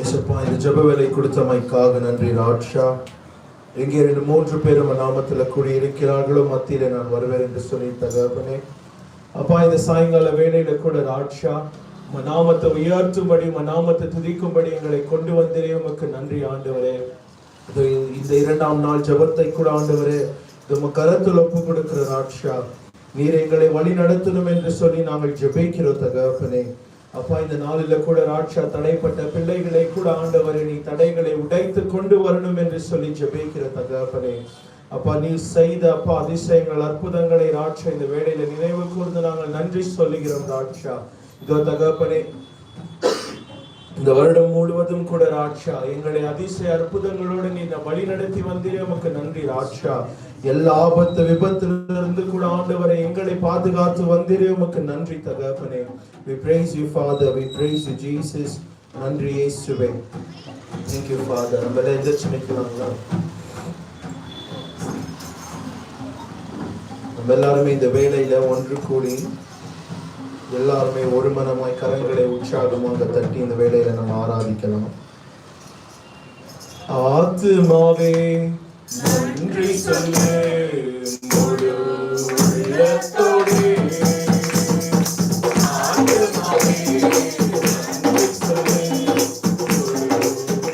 ஏசப்பா, இந்த ஜெப வேலை கொடுத்தமைக்காக நன்றி ராட்சா. எங்கே 2-3 பேர் நாமத்தில் கூடியிருக்கிறார்களோ மத்தியில நான் வருவேன் என்று சொல்லி தகப்பனே. அப்பா, இந்த சாயங்கால வேளையில கூட ராட்சா நாமத்தை உயர்த்தும்படி நாமத்தை துதிக்கும்படி எங்களை கொண்டு வந்தே உமக்கு நன்றி ஆண்டவரே. இந்த 2ஆம் நாள் ஜெபத்தை கூட ஆண்டவரே நம்ம கரத்தில் ஒப்பு கொடுக்கிற ராட்சா, நீர் எங்களை வழி நடத்தணும் என்று சொல்லி நாங்கள் ஜெபிக்கிறோம் தகப்பனே. அப்பா, இந்த நாளில கூட ராட்சா தடைப்பட்ட பிள்ளைகளை கூட ஆண்டவரே நீ தடைகளை உடைத்து கொண்டு வரணும் என்று சொல்லி ஜெபிக்கிற தகப்பனே. அப்பா, நீ செய்த அப்பா அதிசயங்கள் அற்புதங்களை ராட்சா இந்த வேளையில நினைவு கூர்ந்து நாங்கள் நன்றி சொல்லுகிறோம் ராட்சா. இதோ தகப்பனே, இந்த வருடம் முழுவதும் கூட ராட்சா எங்களை அதிசய அற்புதங்களோடு நீ வழி நடத்தி வந்தீரே உமக்கு நன்றி ராட்சா. எல்லா ஆபத்து விபத்திலிருந்து கூட ஆண்டவரை எங்களை பாதுகாத்து வந்தீரே உமக்கு நன்றி தகப்பனே. We praise you Father, we praise you Jesus. நன்றி இயேசுவே. Thank you Father. நம்ம எந்திரச்சு நிற்கலாங்களா? நம்ம எல்லாருமே இந்த வேளையில ஒன்று கூடி எல்லாருமே ஒரு மனமாய் கரங்களை உற்சாகமாக தட்டி இந்த வேளையில நம்ம ஆராதிக்கலாம். ஆத்துமாவே நன்றி சொல்லு முழு உள்ளத்தோடு. ஆத்துமாவே நன்றி சொல்லு முழு உள்ளத்தோடு.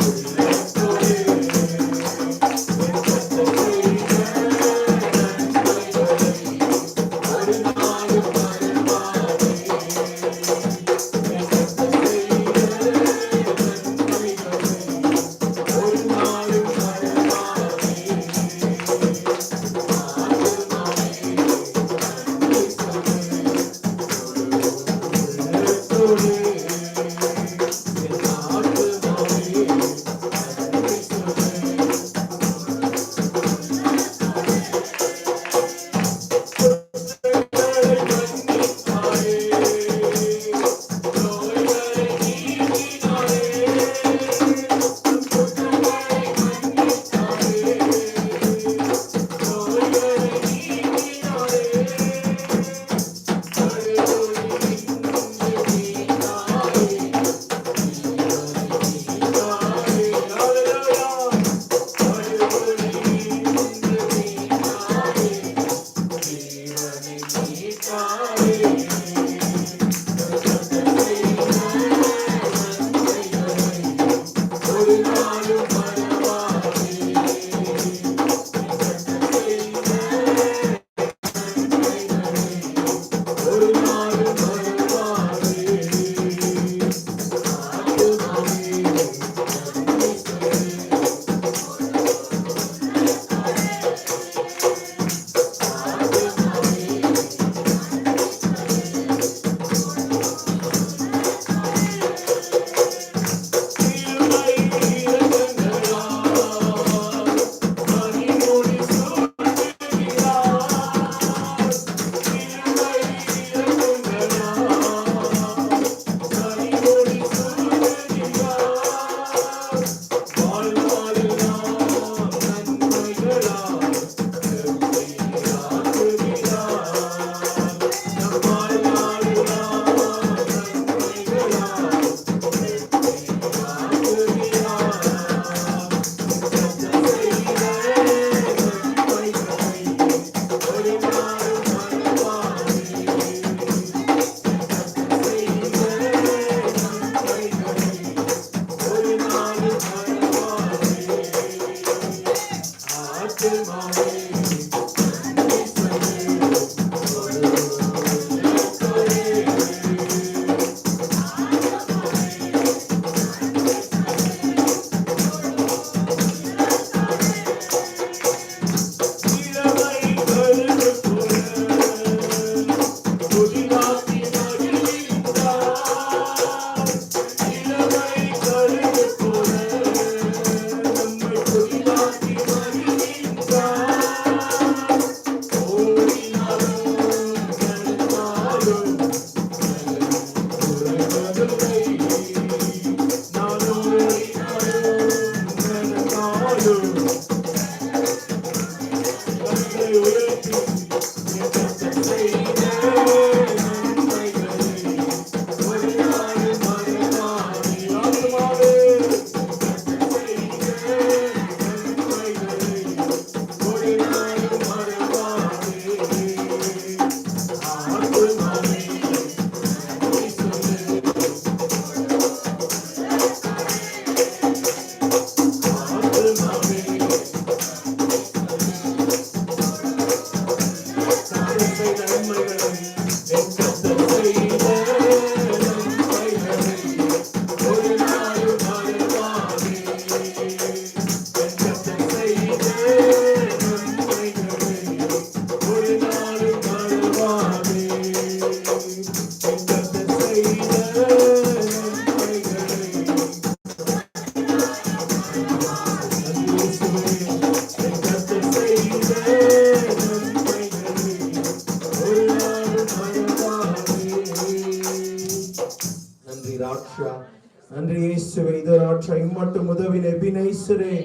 நன்றி இயேசுவே. இது ராட்சா இம்மட்டும் உதவின எபினேசரே,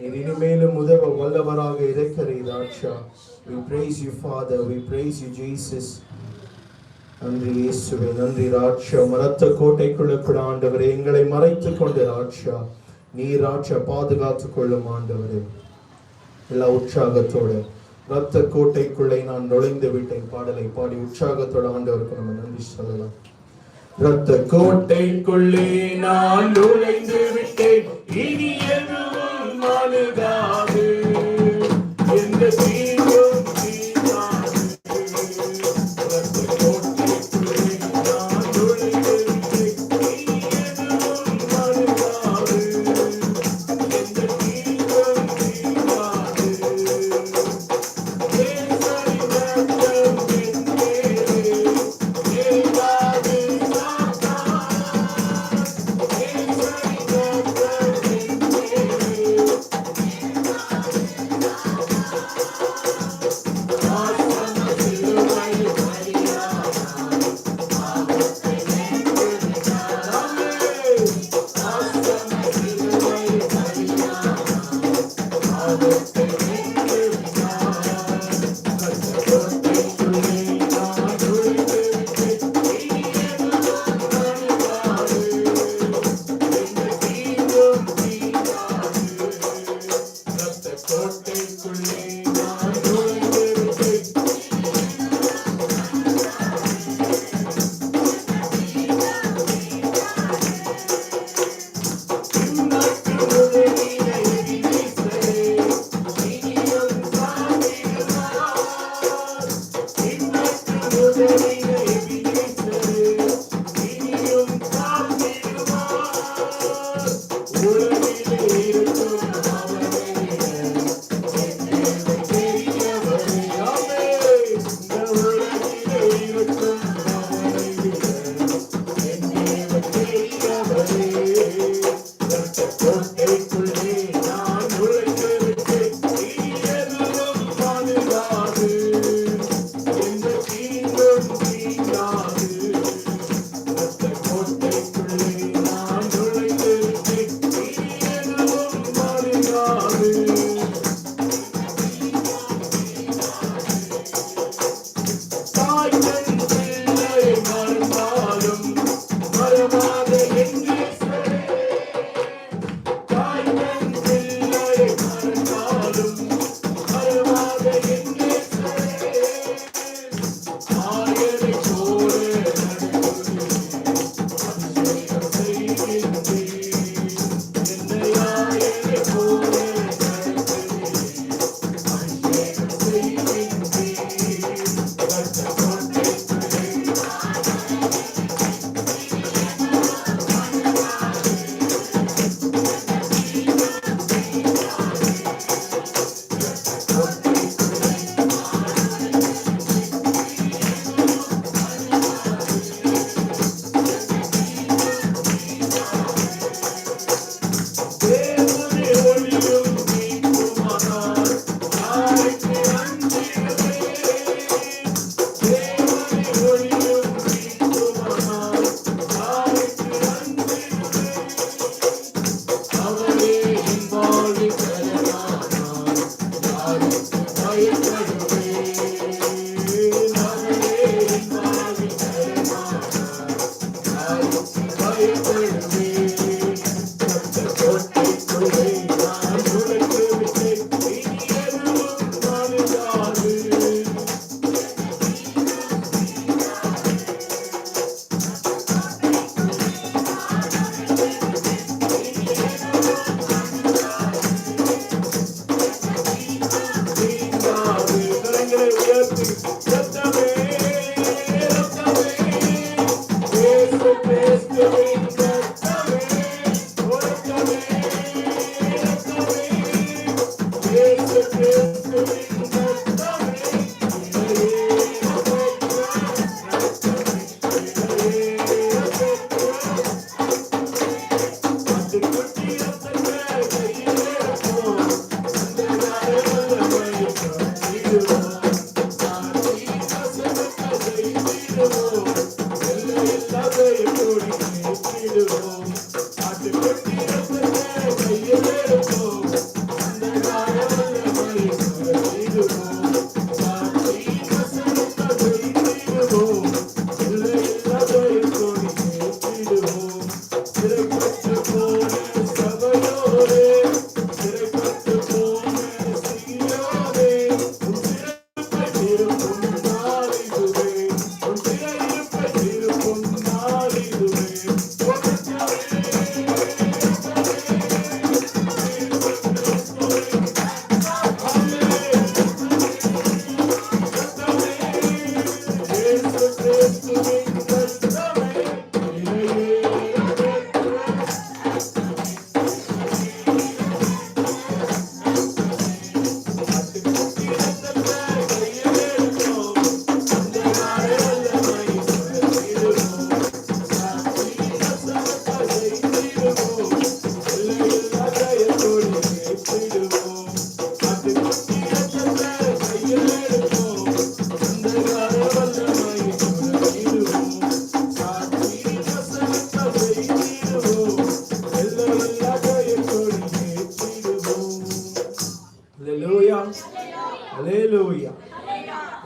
நீர் இனிமேலும் உதவ வல்லவராக இருக்கிறீர் ராட்சா. We praise you Father, we praise you Jesus. நன்றி இயேசுவே, நன்றி ராட்சா. மரத்த கோட்டைக்குள்ள கூட ஆண்டவரே எங்களை மறைத்துக் கொண்டு ராட்சா, நீர் ராட்சா பாதுகாத்துக் கொள்ளும் ஆண்டவரே. எல்லா உற்சாகத்தோடு ரத்த கோட்டைக்குள்ளே நான் நுழைந்து விட்டேன் பாடலை பாடி உற்சாகத்தோட ஆண்டவருக்கு நம்ம நன்றி சொல்லலாம். ரத்த கோட்டைக்குள்ளே நான் நுழைந்து விட்டேன், இனி எதுவும் அணுகாது, எந்த தீங்கும் தீண்டாது. ரத்த கோட்டைக்குள்ளே நான் நுழைந்து விட்டேன், இனி எதுவும் அணுகாது, எந்த தீங்கும் தீண்டாது.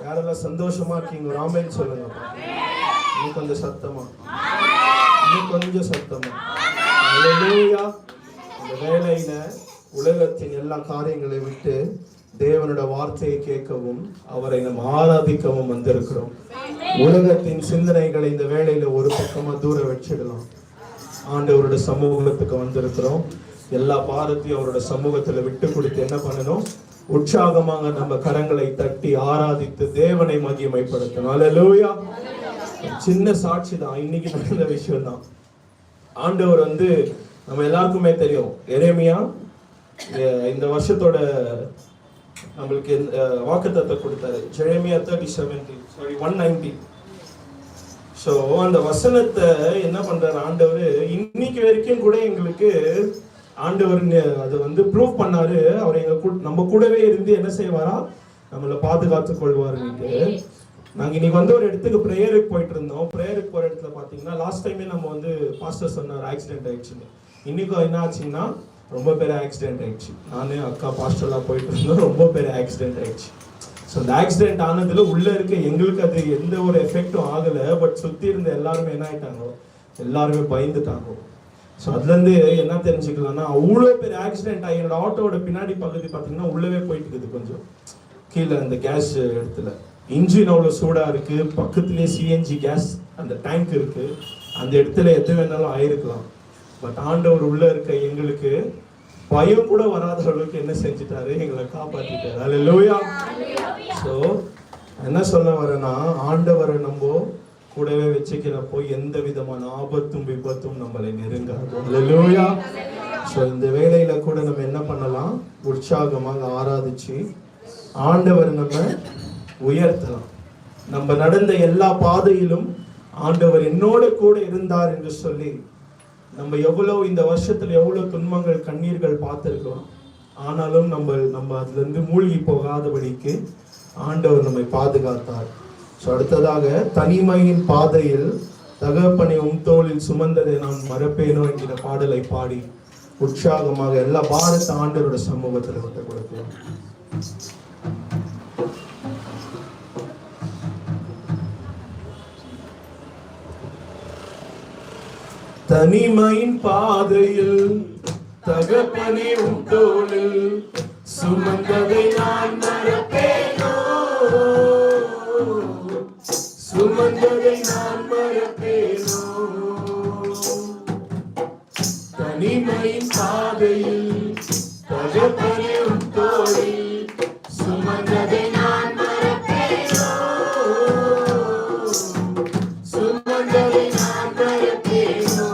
யாரெல்லாம் சந்தோஷமா இருக்கீங்க ஒரு ஆமென் சொல்லுங்க. இன்னும் கொஞ்சம் சத்தமா, இன்னும் கொஞ்சம் சத்தமா. ஹல்லேலூயா. இந்த வேளையில உலகத்தின் எல்லா காரியங்களை விட்டு தேவனோட வார்த்தையை கேட்கவும் அவரை நம்ம ஆராதிக்கவும் வந்திருக்கிறோம். உலகத்தின் சிந்தனைகளை இந்த வேளையில ஒரு பக்கமா தூர வச்சிடலாம். ஆண்டவரோட சமூகத்துக்கு வந்திருக்கிறோம். எல்லா பாரத்தையும் அவரோட சமூகத்துல விட்டு கொடுத்து என்ன பண்ணணும்? உற்சாகமாக நம்ம கரங்களை தட்டி ஆராதித்து தேவனை மகிமைப்படுத்தணும். ஹல்லேலூயா. சின்ன சாட்சி தான், இன்னைக்கு நடந்த விஷயம் தான். ஆண்டவர் நம்ம எல்லாருக்குமே தெரியும், எரேமியா இந்த வருஷத்தோட நம்மளுக்கு வாக்குத்தத்தத்தை கொடுத்தாரு. ஜெரேமியா 190. ஸோ அந்த வசனத்தை என்ன பண்றாரு ஆண்டவர், இன்னைக்கு வரைக்கும் கூட எங்களுக்கு ஆண்டவர் அது ப்ரூவ் பண்ணாரு. அவர் நம்ம கூடவே இருந்து என்ன செய்வாரா, நம்மளை பாதுகாத்து கொள்வாருன்னுட்டு. நாங்க இன்னைக்கு ஒரு இடத்துக்கு ப்ரேயருக்கு போயிட்டு இருந்தோம். ப்ரேயருக்கு போற இடத்துல பாத்தீங்கன்னா லாஸ்ட் டைமே நம்ம பாஸ்டர் சொன்னார் ஆக்சிடென்ட் ஆயிடுச்சுன்னு. இன்னைக்கும் என்ன ஆச்சுன்னா ரொம்ப பேர் ஆக்சிடென்ட் ஆயிடுச்சு. நானு அக்கா பாஸ்டர்லாம் போயிட்டு இருந்தோம், ரொம்ப பேர் ஆக்சிடென்ட் ஆயிடுச்சு. ஸோ அந்த ஆக்சிடென்ட் ஆனதுல உள்ள இருக்க எங்களுக்கு அது எந்த ஒரு எஃபெக்டும் ஆகல. பட் சுத்தி இருந்த எல்லாருமே என்ன ஆயிட்டாங்க, எல்லாருமே பயந்துட்டாங்க. ஸோ அதுலேருந்து என்ன தெரிஞ்சுக்கலாம்னா, அவ்வளோ பேர் ஆக்சிடென்ட் ஆகி என்னோட ஆட்டோட பின்னாடி பகுதி பார்த்தீங்கன்னா உள்ளவே போயிட்டு இருக்குது. கொஞ்சம் கீழே அந்த கேஸ் இடத்துல இன்ஜின் அவ்வளோ சூடாக இருக்குது. பக்கத்துலேயே சிஎன்ஜி கேஸ் அந்த டேங்க் இருக்குது. அந்த இடத்துல எது வேணாலும் ஆயிருக்கலாம். பட் ஆண்டவர் உள்ள இருக்க எங்களுக்கு பயம் கூட வராத அளவுக்கு என்ன செஞ்சுட்டாரு, எங்களை காப்பாற்றிட்டாரு. ஹல்லேலூயா. ஸோ என்ன சொல்ல வரேன்னா, ஆண்டவரை நம்ம கூடவே வச்சுக்கிறப்போ எந்த விதமான ஆபத்தும் விபத்தும் நம்மளை நெருங்காது. ஹல்லேலூயா. ஸோ இந்த வேளையில கூட நம்ம என்ன பண்ணலாம், உற்சாகமாக ஆராதிச்சு ஆண்டவர் நம்ம உயர்த்தலாம். நம்ம நடந்த எல்லா பாதையிலும் ஆண்டவர் என்னோட கூட இருந்தார் என்று சொல்லி நம்ம எவ்வளவு இந்த வருஷத்துல எவ்வளவு துன்பங்கள் கண்ணீர்கள் பார்த்திருக்கிறோம். ஆனாலும் நம்ம அதுல இருந்து மூழ்கி போகாதபடிக்கு ஆண்டவர் நம்மை பாதுகாத்தார். ஸோ அடுத்ததாக, தனிமையின் பாதையில் தகப்பனை தோளில் சுமந்ததை நான் மறப்பேனோ என்கிற பாடலை பாடி உற்சாகமாக எல்லா பாரத ஆண்டவரோட சமூகத்தில் விட்டு கொடுக்கலாம். தனிமையின் பாதையில் தகப்பனே தோளில் சுமந்ததை நான் மறப்பேனோ, சுமந்ததை நான் மறப்பேனோ. தனிமையின் பாதையில் தகப்பனே தோளில் சுமந்ததை நான் மறப்பேனோ, சுமந்ததை நான் மறப்பேனோ.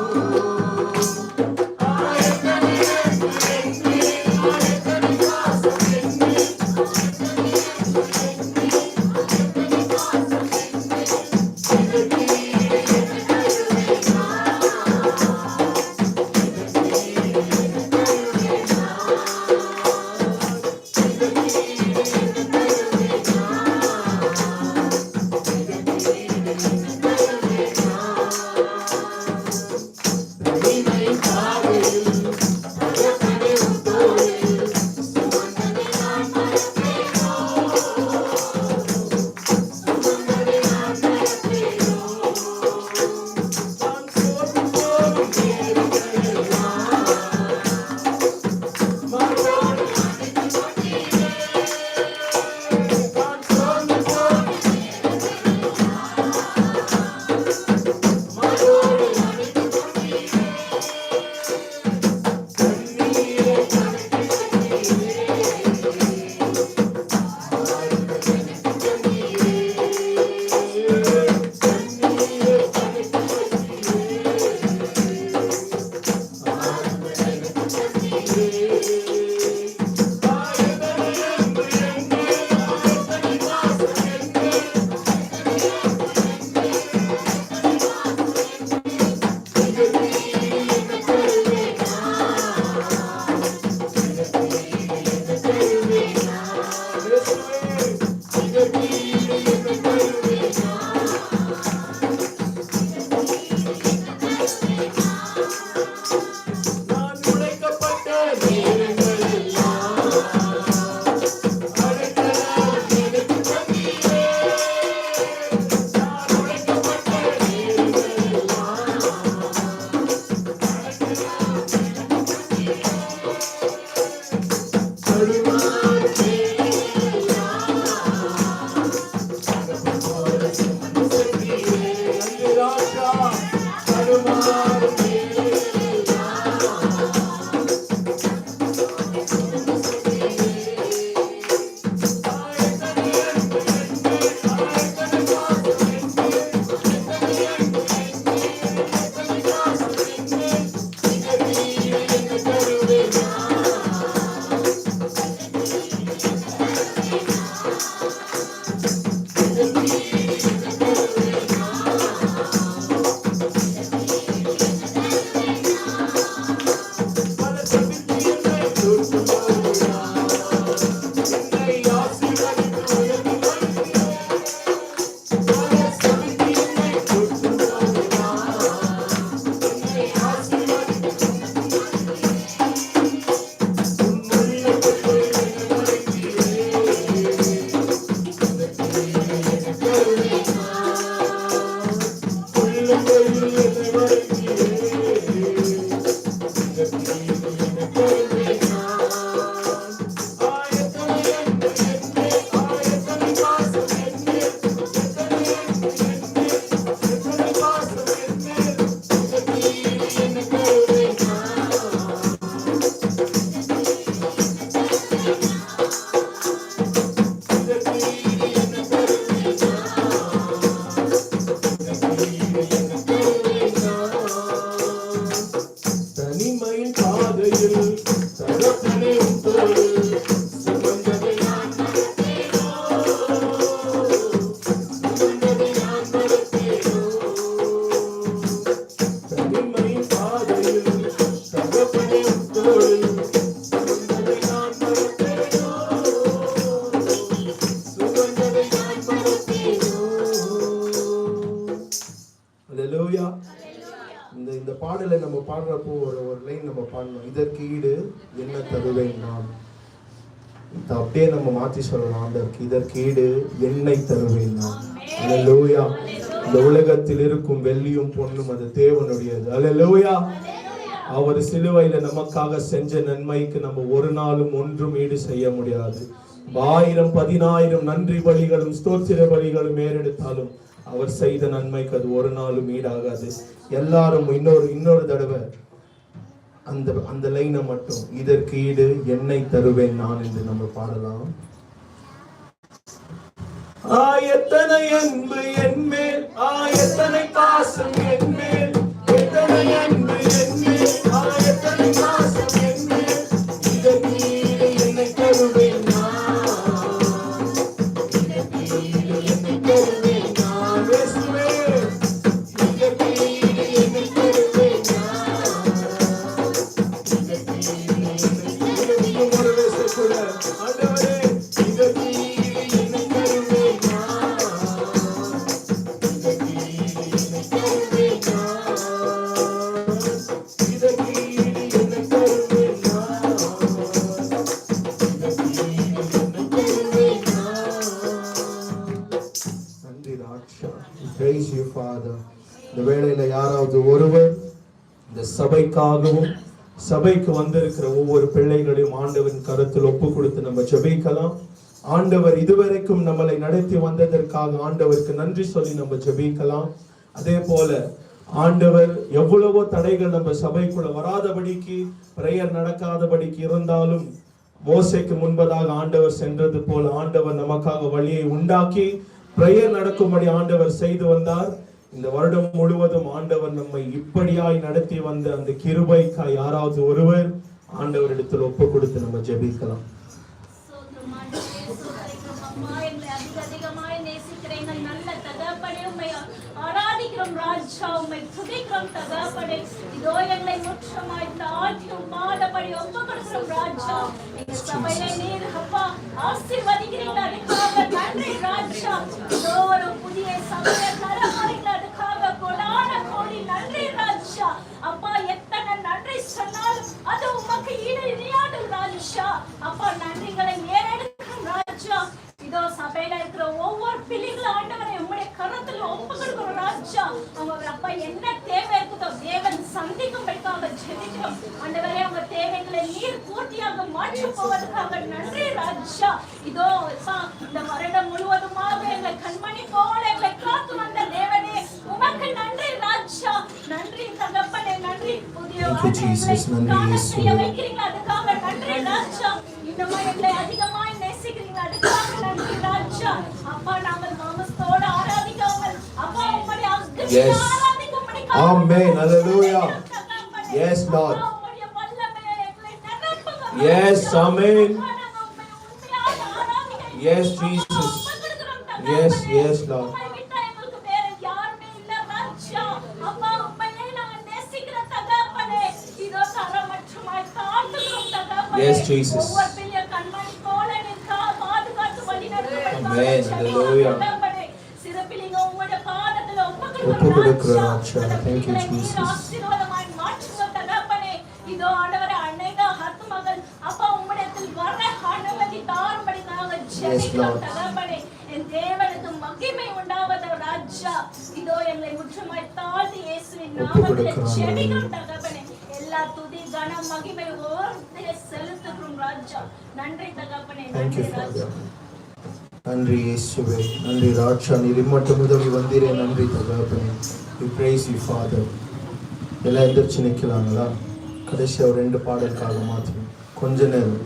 பாடலை நம்ம பாடுறப்போ ஒரு லைன் நம்ம பாடணும், இதற்கு ஈடு என்ன தருவேன் நான். அப்படியே நம்ம மாற்றி சொல்லலாம், ஆண்டவருக்கு இதற்கு ஈடு என்னை தருவேன் நான். அல்லேலூயா. இந்த உலகத்தில் இருக்கும் வெள்ளியும் பொன்னும் அது தேவனுடையது. அல்லேலூயா. அவர் சிலுவையில நமக்காக செஞ்ச நன்மைக்கு நம்ம ஒரு நாளும் ஒன்றும் ஈடு செய்ய முடியாது. 1000 10,000 நன்றி பலிகளும் ஸ்தோத்திர பலிகளும் ஏறெடுத்தாலும் அவர் செய்த நன்மைக்கு அது ஒரு நாளும் ஈடாகாது. எல்லாரும் இன்னொரு தடவை அந்த லைனை மட்டும், இதற்கு ஈடு என்னை தருவேன் நான் என்று நம்ம பாடலாம். எத்தனை அன்பு என் மேல், எத்தனை பாசம் என் மேல், எத்தனை அன்பு என் மேல், எத்தனை பாசம் என் மேல், இதற்கு ஈடு என்னை தருவேன் நான், இதற்கு ஈடு என்னை தருவேன் நான். இயேசுவே, இதற்கு ஈடு என்னை தருவேன் நான், இதற்கு ஈடு என்னை தருவேன். ஒரு வேசக்குள்ள ஆண்டவரே, இதற்கு ஈடு என்னை தருவேன் நான், இதற்கு ஈடு என்னை தருவேன் நான், இதற்கு ஈடு என்னை தருவேன் நான், இதற்கு ஈடு என்னை தருவேன் நான். நன்றி ராட்சா. Praise you, Father. இந்த வேளையில யாராவது ஒருவர் இந்த சபைக்காகவும் சபைக்கு வந்திருக்கிற ஒவ்வொரு பிள்ளைகளையும் ஆண்டவரின் கருத்தில் ஒப்பு கொடுத்து நம்ம ஜெபிக்கலாம். ஆண்டவர் இதுவரைக்கும் நம்மளை நடத்தி வந்ததற்காக ஆண்டவருக்கு நன்றி சொல்லி நம்ம ஜெபிக்கலாம். அதே போல ஆண்டவர் எவ்வளவோ தடைகள் நம்ம சபைக்குள்ள வராதபடிக்கு, பிரேயர் நடக்காதபடிக்கு இருந்தாலும் மோசேக்கு முன்பதாக ஆண்டவர் சென்றது போல ஆண்டவர் நமக்காக வழியை உண்டாக்கி பிரேயர் நடக்கும்படி ஆண்டவர் செய்து வந்தார். இந்த வருடம் முழுவதும் ஆண்டவர் நம்மை இப்படியாய் நடத்தி வந்த அந்த கிருபைக்காய் யாராவது ஒருவர் ஆண்டவரிடத்தில் ஒப்பு கொடுத்து நம்ம ஜெபிக்கலாம். ஆராதிக்கிறோம் ராஜா, உம்மை துதிக்கிறோம் தகப்பனே. இதோ எங்களை முற்றமாய் தாழ்த்தும் பாதபடி ஒப்பு கொடுக்கிறோம் ராஜா. எங்க சபையை நீர் அப்பா ஆசீர்வதிக்கிறீங்க, அதுக்காக நன்றி ராஜா. இதோ ஒரு புதிய சபையை தரப்படுறீங்க, அதுக்காக கொடான கோடி நன்றி ராஜா. அப்பா எத்தனை நன்றி சொன்னாலும் அது உமக்கு ஈடு இணையாது ராஜா. அப்பா நன்றிகளை ஏறெடுக்கிறோம் ராஜா. இதோ சபையில இருக்கிற ஒவ்வொரு பிள்ளைகளும் ஆண்டவரை உம்முடைய கரத்துல ஒப்பு கொடுக்கிறோம் ராஜா. அவங்க அப்பா என்ன தேவை இருக்குதோ தேவன் சந்திக்கும்படிக்காக ஜெபிக்கிறோம் ஆண்டவரே. அவங்க தேவைகளை நீர் பூர்த்தியாக மாற்றி போவதற்காக நன்றி ராஜா. இதோ அப்பா இந்த வருடம் முழுவதுமாக எங்களை கண்மணி போல எங்களை காத்து வந்த தேவனே உமக்கு நன்றி ராஜா. நன்றி தகப்பனே, நன்றி. புதிய வார்த்தைகளை வைக்கிறீங்க, அதுக்காக நன்றி ராஜா. இன்னும் எங்களை அதிகமாய் நேசிக்கிறீங்க, அதுக்காக நன்றி ராஜா. அப்பா நாங்கள் மாமஸ்தோட ஆராதிக்காமல் அப்பா உம்முடைய அக்னியால் ஆராதிக்கும்படி ஆமென். ஹalleluya. Yes Lord. Yes, amen. Yes Jesus. Yes, yes Lord. Yes Jesus. Amen. Hallelujah. ஒப்பு கொடுக்கிறோம் ராஜா. Thank you Jesus. இதோ ஆண்டவரே அநேக ஆத்மகள் அப்பா உம்மிடத்தில் வர அனுமதி தாரும்படியாக ஜெபிக்கிறோம் தகப்பனே. என் தேவனுக்கு மகிமை உண்டாவதாக ராஜா. இதோ எங்களை முற்றுமாய் தாழ்த்தி இயேசுவின் நாமத்தில் ஜெபிக்கிறோம் தகப்பனே. எல்லா துதி கனம் மகிமை ஒருவரே செலுத்துகிறோம் ராஜா. நன்றி தகப்பனே, நன்றி ராஜா. நன்றி இயேசுவே, நன்றி ராஜா. நீர் மட்டும் உதவி வந்தீரே, நன்றி தகப்பனே. We praise you Father. எல்லாம் எந்திரிச்சு நிற்கலாங்களா? கடைசியாக ஒரு 2 பாடலுக்காக மாத்திரம் கொஞ்ச நேரம்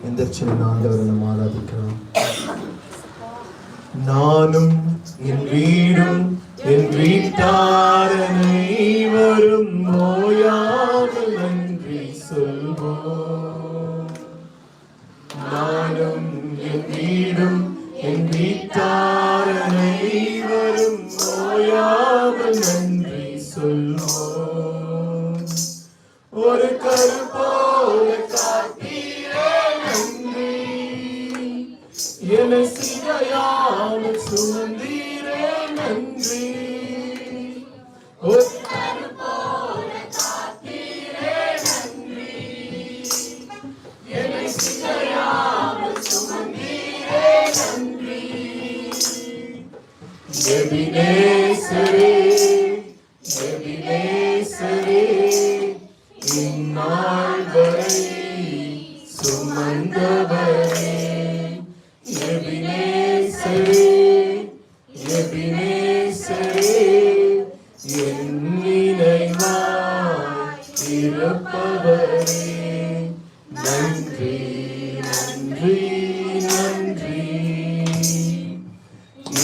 எந்திரிச்சு ஆண்டவரை நம்ம ஆராதிக்கலாம். நானும் என் வீடும் என் வீட்டார் அனைவரும் ஓயாமல் நன்றி சொல்வோம். நானும் என் வீடும் என் வீட்டார் அனைவரும் ஓயாமல் நன்றி சொல்வோம். ஒரு கருப்போல காத்தீரே நன்றி, என்னை சிதையாமல் சுமந்தீரே நன்றி. ஒரு கருப்போல எபினேசரே, எபினேசரே, இந்நாள் வரை சுமந்தவரே. எபினேசரே, எபினேசரே, என் நினைவாய் இருப்பவரே. நன்றி, நன்றி, நன்றி.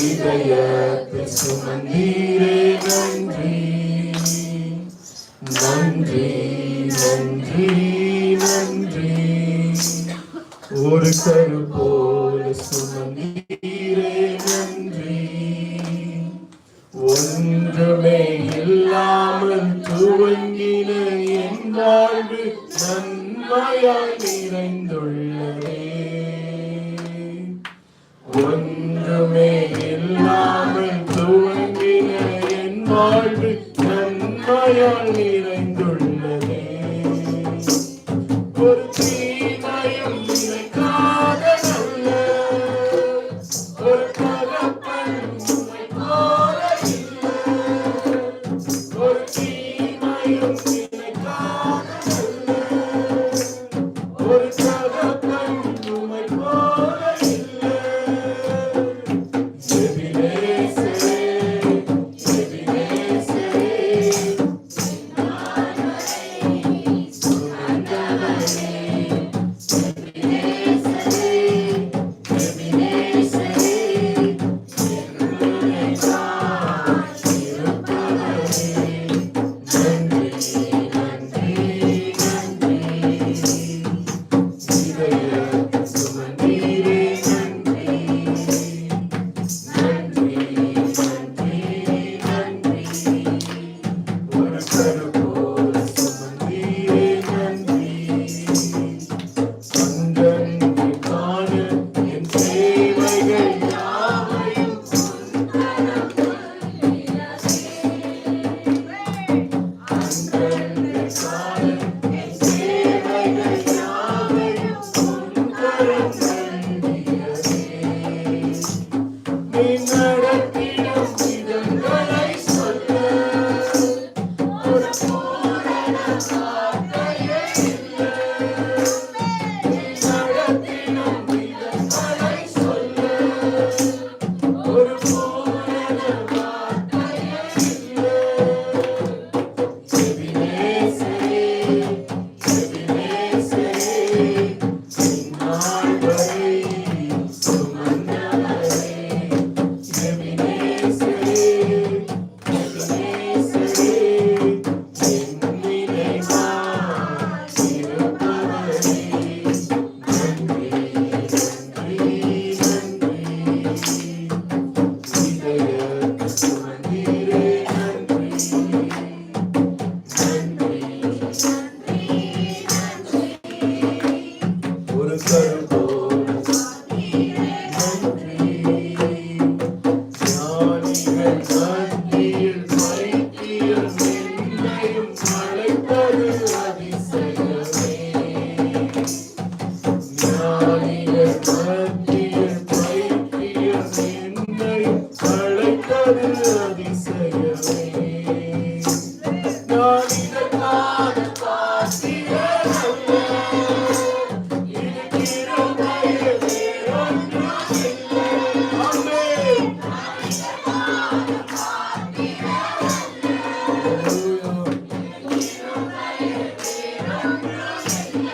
இதயத்தில் சுமந்தீரே நன்றி. நன்றி, நன்றி, நன்றி. ஒரு கரு போல சுமந்தீரே நன்றி. ஒன்றுமே இல்லாமல் துவங்கின என் வாழ்வு நன்மையாய் நிறைந்துள்ளதே. ஒன்றுமே இல்லாமல் துவங்கின என் வாழ்வு நன்மையால் நிறைந்துள்ளதே. ஒரு தீமையும் நினைக்காத நல்ல ஒரு தகப்பன் உம்மை போல இல்லை. ஒரு தீமையும் நினைக்காத நல்ல ஒரு தகப்பன் உம்மை போல இல்லை. எபினேசரே, எபினேசரே,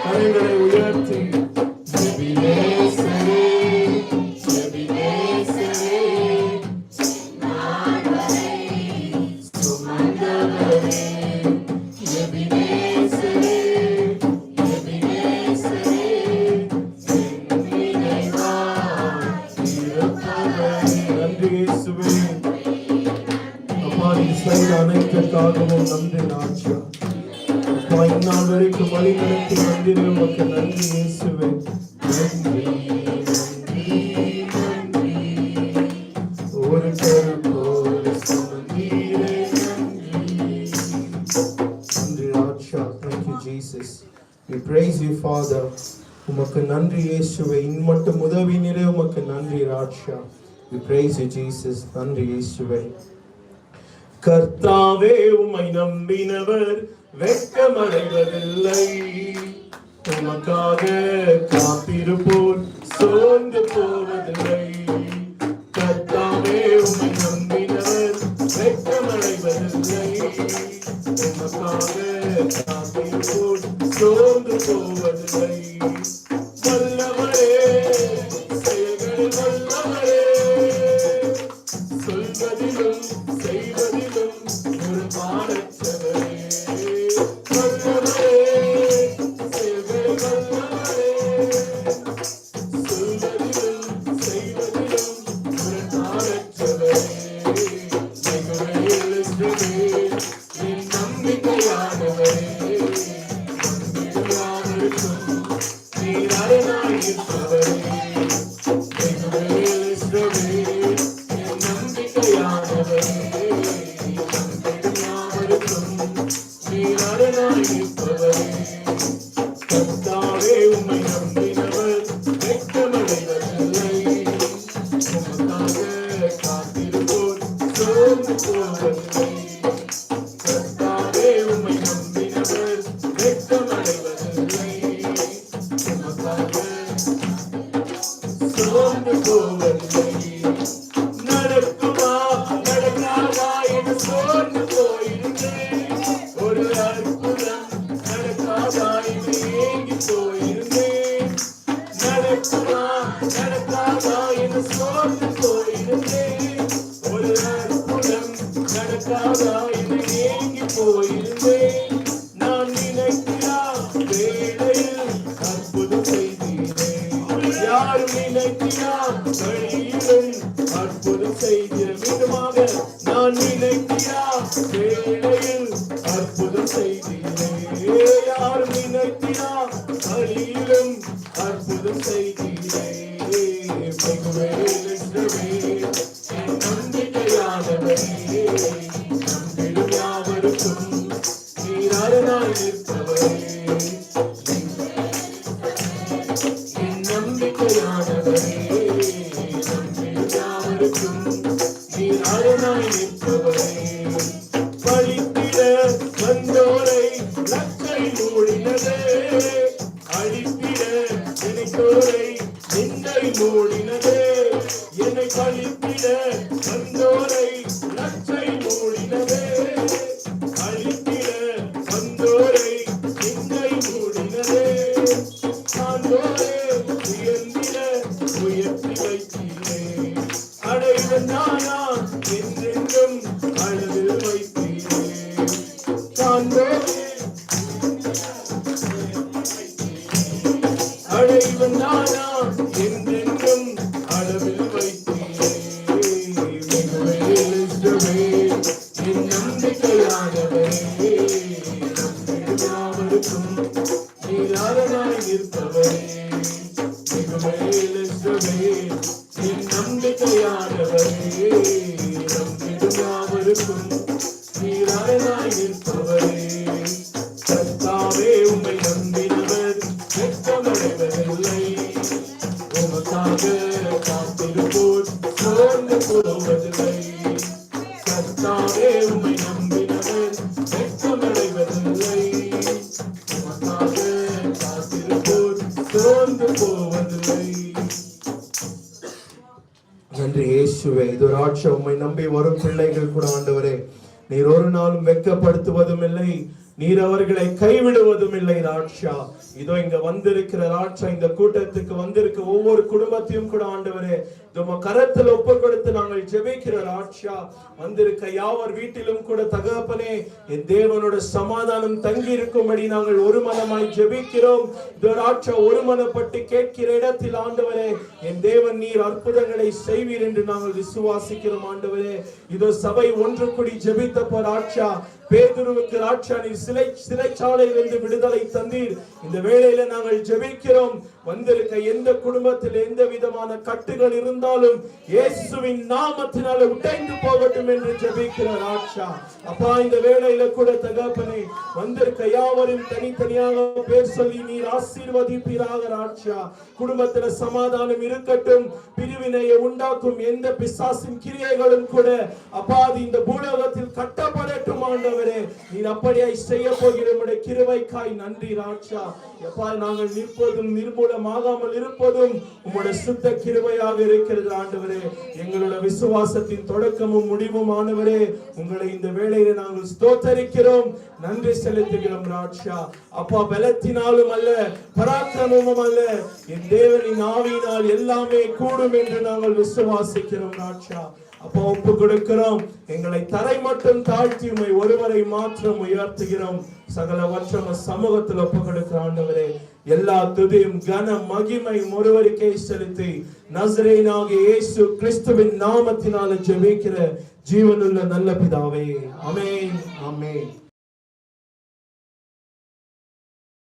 கரங்களை உயர்த்தி எபினேசரே, எபினேசரே, சுமந்தவரே. எபினேசரே, எபினேசரே, என் நினைவாய் இருப்பவரே. நன்றி இயேசுவே. அப்பா, நீ செய்த அனைத்திற்காகவும் நன்றி நாச்சா. இந்நாள் வரைக்கும் வழி நடத்தி வந்திரு உமக்கு நன்றி இயேசுவே. நன்றி, நன்றி, நன்றி. ஒரு கரு போல சுமந்தீரே நன்றி. நன்றி ராஜா. Thank you Jesus. We praise you Father. உமக்கு நன்றி இயேசுவே. இன்மட்டும் உதவி நிறை உமக்கு நன்றி ராஜா. We praise you, Jesus. நன்றி இயேசுவே. கர்த்தாவே உம்மை நம்பினவர் வெட்கமடைவதில்லை. உமக்காக காத்திருப்போர் சோர்ந்து போவதில்லை. கர்த்தாவே உம்மை நம்பினவர் வெட்கமடைவதில்லை. உமக்காக காத்திருப்போர் சோர்ந்து போவதில்லை. வல்லவரே, செயல்களில் வல்லவரே, சொல்வதிலும் செய்வதிலும் ஒரு பாடச்சவரே. வல்லவரே, செயல்களில் வல்லவரே, சொல்வதிலும் செய்வதிலும் ஒரு பாடச்சவரே. மிகவே எழுந்தவே என் நம்பிக்கையானவரே. நம்பிக்கையானவருக்கும் நீர் அரணாயிருப்பவரே. மிகவே எழுந்தவே என் நம்பிக்கையானவரே. நம்பிக்கையானவருக்கும் நீர் அரணாயிருப்பவரே. கர்த்தாவே உம்மை நம்பினவர் வெட்கமடைவதில்லை. உமக்காக காத்திருப்போர் சோர்ந்து போவதில்லை. கர்த்தாவே உம்மை நம்பினவர் வெட்கமடைவதில்லை. உமக்காக சோர்ந்து போவதில்லை. நடக்குமா நடக்காதா என்று சோர்ந்து போயிருந்தேன். ஒரு அற்புதம் நடக்காதா என்று ஏங்கி போயிருந்தேன். நடக்குமா நடக்காதா என்று சோர்ந்து போயிருந்தேன். ஒரு அற்புதம் நடக்காதா என்று ஏங்கி போயிருந்தேன். நான் நினைக்கிறா வேளையில் அற்புதம் செய்தீரே. யாரும் நினைக்கிறா வழியிலும் அற்புதம் செய்தீர. மீண்டுமாக நான் நினைக்கிறா வேளையில் அற்புதம் செய்தீரே. யாரும் நினைக்கிறா வழியிலும் அற்புதம் செய்தீரே. மிகவே எழுந்தவே என் நம்பிக்கையானவரே. நம்பிடும் யாவருக்கும் நீர் அரணாயிருப்பவரே. என் நம்பிக்கையானவரே. நம்பிடும் யாவருக்கும் நீர் அரணாயிருப்பவரே. பழித்திட வந்தோரை லக்கை மூடினதே. அழித்திட நினைத்தோரை நிந்தை மூடினதே. என்னை பழித்திட வந்தோரை லக்கை மூடினதே. அழித்திட வந்தோரை நிந்தை மூடினதே. ஆண்டோரே உயர்ந்திட உயர்த்தி வைத்தீரே. அடைவன் நானா என்றென்றும் அளவில் வைத்தீரே. ஆண்டோரே அடைவன் நானா என்றென்றும் அளவில் வைத்தீரே. மிகவே எழுந்தவே என் நம்பிக்கையானவரே. நம்பிடும் யாவருக்கும் நீர் அரணாயிருப்பவரே. மிகவே எழுந்தவே என் நம்பிக்கையானவரே. நம்பிடும் யாவருக்கும் நீர் அரணாயிருப்பவரே. கர்த்தாவே உம்மை நம்பினவர் வெட்கமடைவதில்லை. உமக்காக காத்திருப்போர் சோர்ந்து போவதில்லை. கர்த்தாவே உம்மை நம்பினவர் வெட்கமடைவதில்லை. உமக்காக காத்திருப்போர் சோர்ந்து போவதில்லை. நன்றி இயேசுவே. இது ஒரு ஆட்சி. உம்மை நம்பி வரும் பிள்ளைகள் கூட ஆண்டவரே நீர் ஒரு நாளும் வெட்கப்படுத்துவதும் இல்லை. நீர் அவர்களை கைவிடுவதும் இல்லை ராட்சா. இதோ இங்க வந்திருக்கிற ராட்சா, இந்த கூட்டத்துக்கு வந்திருக்க ஒவ்வொரு குடும்பத்தையும் கூட ஆண்டவரே உம கரத்தில் ஒப்பு கொடுத்து நாங்கள் ஜெபிக்கிற ராட்சா. வந்திருக்க யாவர் வீட்டிலும் கூட தகப்பனே என் தேவனோட சமாதானம் தங்கி இருக்கும்படி நாங்கள் ஒரு மனமாய் ஜெபிக்கிறோம். இதோ ராட்சா ஒருமனப்பட்டு கேட்கிற இடத்தில் ஆண்டவரே என் தேவன் நீர் அற்புதங்களை செய்வீர் என்று நாங்கள் விசுவாசிக்கிறோம் ஆண்டவரே. இதோ சபை ஒன்று கூடி ஜெபித்த ராட்சா பேதுருவுக்கு ராட்சா நீர் சிறைச்சாலையிலிருந்து விடுதலை தந்தீர். இந்த வேளையில நாங்கள் ஜெபிக்கிறோம். வந்திருக்க எந்த குடும்பத்தில் எந்த விதமான கட்டுகள் இருந்தால் இருந்தாலும் இயேசுவின் நாமத்தினால உடைந்து போகட்டும் என்று ஜெபிக்கிறார் ராஜா. அப்பா இந்த வேளையில கூட தகப்பனே வந்திருக்க யாவரும் தனித்தனியாக பேர் சொல்லி நீர் ஆசீர்வதிப்பீராக ராஜா. குடும்பத்துல சமாதானம் இருக்கட்டும். பிரிவினையை உண்டாக்கும் எந்த பிசாசின் கிரியைகளும் கூட அப்பா அது இந்த பூலோகத்தில் கட்டப்படட்டும் ஆண்டவரே. நீர் அப்படியாய் செய்ய போகிற உம்முடைய கிருபைக்காய் நன்றி ராஜா. அப்பா நாங்கள் நிற்பதும் நிர்மூலமாகாமல் இருப்பதும் உம்முடைய சுத்த கிருபையாக இருக்கிறது ஆண்டவரே. எங்களுடைய விசுவாசத்தின் தொடக்கமும் முடிவும் ஆண்டவரே. உங்களை இந்த வேளையில நாங்கள் ஸ்தோத்தரிக்கிறோம், நன்றி செலுத்துகிறோம் ராஜா. அப்பா பலத்தினாலும் அல்ல பராக்கிரமமும் அல்ல, என் தேவனின் ஆவியினால் எல்லாமே கூடும் என்று நாங்கள் விசுவாசிக்கிறோம் ராஜா. அப்பா ஒப்பு கொடுக்கிறோம். எங்களை தரை மட்டும் தாழ்த்தி உம்மை ஒருவரை மாத்திரம் உயர்த்துகிறோம். சகலவற்றம் சமூகத்தில் ஒப்பு கொடுக்கிற ஆண்டவரே எல்லா துதியும் கன மகிமை ஒருவருக்கே செலுத்தி நசரேயனாகிய இயேசு கிறிஸ்துவின் நாமத்தினால ஜெபிக்கிற ஜீவனுள்ள நல்ல பிதாவே, ஆமென், ஆமென்.